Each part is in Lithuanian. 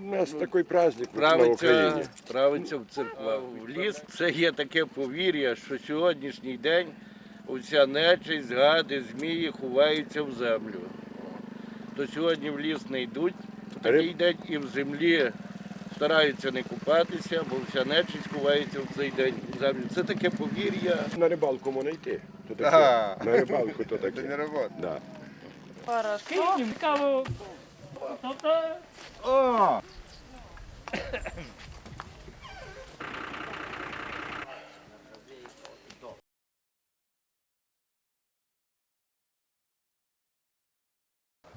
нас такий праздник на Україні. Правиться в церквах. В ліс це є таке повір'я, що сьогоднішній день уся нечисть, гади, змії ховаються в землю. То сьогодні в ліс не йдуть, в такий день і в землі стараються не купатися, бо вся нечисть ховається в цей день в землю. Це таке повір'я. На рибалку можна йти. То таке. На рибалку то таке. Це не робота. Да. О!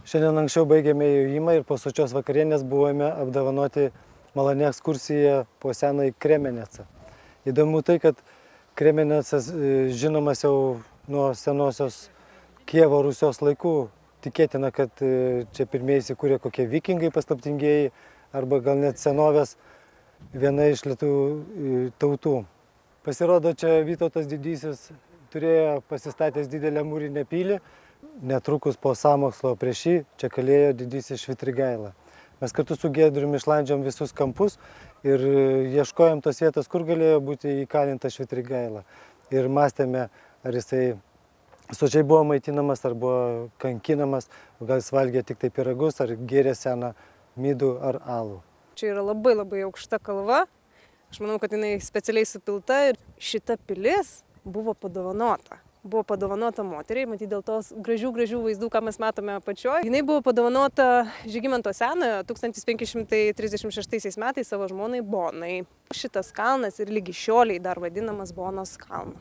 Šiandien anksčiau baigėme įėjimą ir po sočios vakarienės buvome apdovanoti malonę ekskursiją po senąjį Kremenecą. Įdomu tai, kad Kremenecas žinomas jau nuo senosios Kijevo Rusios laikų. Tikėtina, kad čia pirmieji įsikūrė kokie vikingai paslaptingieji arba gal net senovės viena iš lietuvių tautų. Pasirodo, čia Vytautas Didysis turėjo pasistatęs didelę mūrinę pilį. Netrukus po sąmokslo prieš jį čia kalėjo Didysis Švitrigaila. Mes kartu su Giedriumi išlandžiom visus kampus ir ieškojom tos vietos, kur galėjo būti įkalintas Švitrigaila. Ir mąstėme, ar jisai sočiai buvo maitinamas, ar buvo kankinamas, gal jis valgė tik tai pyragus, ar gėrė seną midų ar alų. Čia yra labai aukšta kalva. Aš manau, kad jinai specialiai supilta ir šita pilis buvo padovanota. Buvo padovanota moteriai, matyt, dėl tos gražių vaizdų, ką mes matome apačioje. Jinai buvo padovanota Žygimanto Senojo 1536 metais savo žmonai Bonai. Šitas kalnas ir lygi šioliai dar vadinamas Bonos kalnu.